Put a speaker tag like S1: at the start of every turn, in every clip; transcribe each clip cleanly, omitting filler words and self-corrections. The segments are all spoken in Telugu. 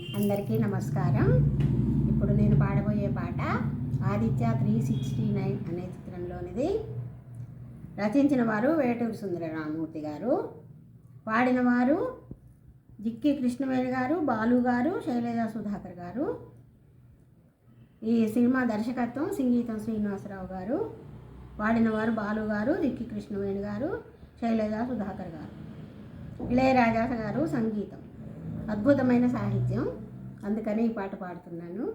S1: అందరికీ నమస్కారం. ఇప్పుడు నేను పాడబోయే పాట ఆదిత్య 369 అనే చిత్రంలోనిది. రచించిన వారు వేటూరి సుందరరామూర్తి గారు, పాడిన వారు జిక్కి కృష్ణవేణి గారు, బాలు గారు, శైలజ సుధాకర్ గారు. ఈ సినిమా దర్శకత్వం సంగీతం శ్రీనివాసరావు గారు. పాడిన వారు బాలు గారు, జిక్కి కృష్ణవేణి గారు, శైలజ సుధాకర్ గారు. ఇళయరాజా గారు సంగీతం. అద్భుతమైన సాహిత్యం, అందుకని ఈ పాట పాడుతున్నాను.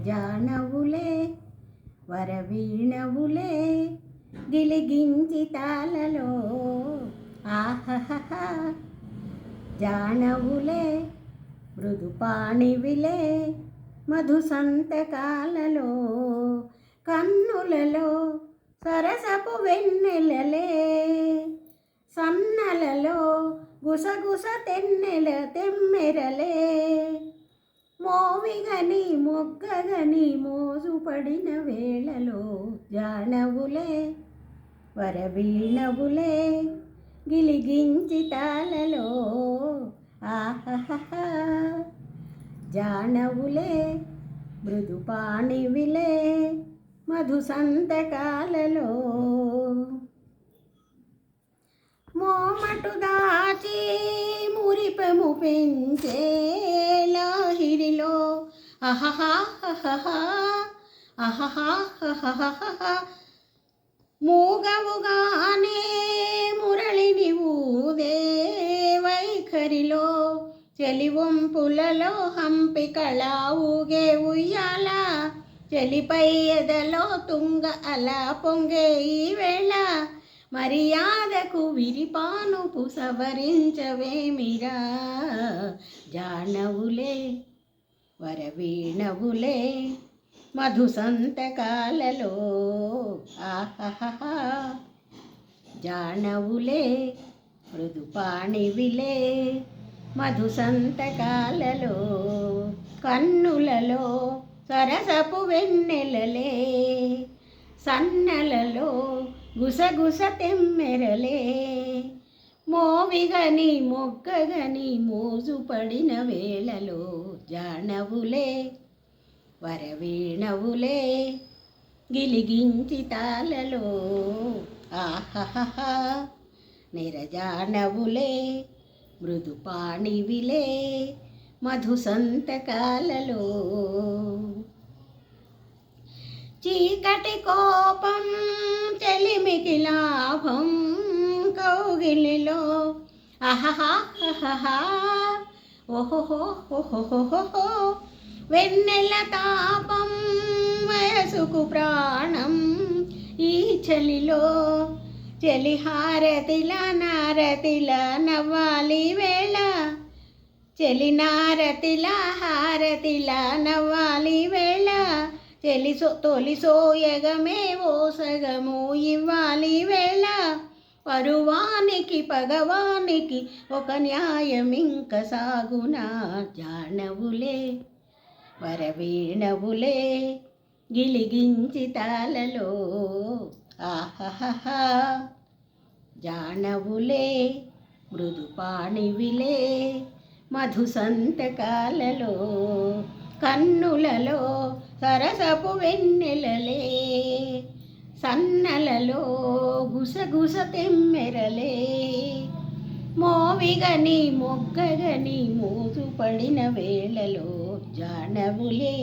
S1: జానవులే వరవీణవులే గిలిగించి తాళలో ఆహహ జానవులే మృదుపాణివిలే మధు సంతకాలలో కన్నులలో సరసపు వెన్నెలలే సన్నలలో గుసగుస తెన్నెల తెమ్మెరలే మోవిగని మొగ్గగని మోజుపడిన వేళలో జానవులే వరవీణవులే గిలిగించి తాళలో ఆహహ జానవులే మృదుపాణివిలే మధు సంతకాలలో మోమటు దాచి మురిపెము పెంచే లాహిరిలో అహహహహ అహహహహ మూగవుగానే మురళిని ఊదే వైఖరిలో చెలివంపులలో హంపి కళా ఊగే ఉయ్యాల చెలిపై ఎదలో తుంగ అలా పొంగే ఈ వేళ మర్యాదకు విరిపానుపు సవరించవేమిరా జానవులే వరవీణవులే మధు సంతకాలలో ఆహహ జానవులే మృదుపాణివిలే మధు సంతకాలలో కన్నులలో సరసపు వెన్నెలలే సన్నలలో గుసగుస తెమ్మెరలే మోవిగని మొగ్గగని మోజుపడిన వేళలో జానవులే వరవీణవులే గిలిగించి తాళలో ఆహహ నిరజానవులే మృదుపాణివిలే మధు సంతకాలలో చీకటి కోపం చెలిమికి లాభం కౌగిలిలో అహహహహ ఓహోహోహోహోహో వెన్నెల తాపం వయసుకు ప్రాణం ఈ చలిలో చెలిహారతిల నారతిల నవ్వాలి వేళ చెలి నారతిల హారతిల నవ్వాలి వేళ తొలి సోయగమే ఓ సగము ఇవ్వాలి వేళ పరువానికి పగవానికి ఒక న్యాయం ఇంక సాగునా జానవులే వరవీణవులే గిలిగించి తాళలో ఆహహ జానవులే మృదుపాణివిలే మధు సంతకాలలో కన్నులలో సరసపు వెన్నెలలే సన్నలలో గుసగుస తెమ్మెరలే మోవిగని మొగ్గగని మోజుపడిన వేళలో జానవులే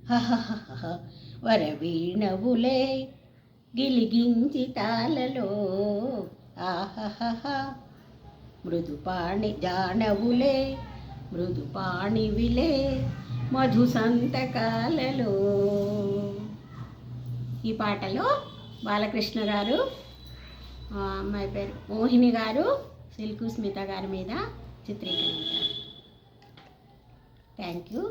S1: హహహ వరవీణవులే గిలిగించి తాళలో ఆహహ జానవులే మృదుపాణివిలే మధు సంతకాలలో. ఈ పాటలో బాలకృష్ణ గారు, అమ్మాయి పేరు మోహిని గారు, సిల్కు స్మిత గారి మీద చిత్రీకరించారు. Thank you.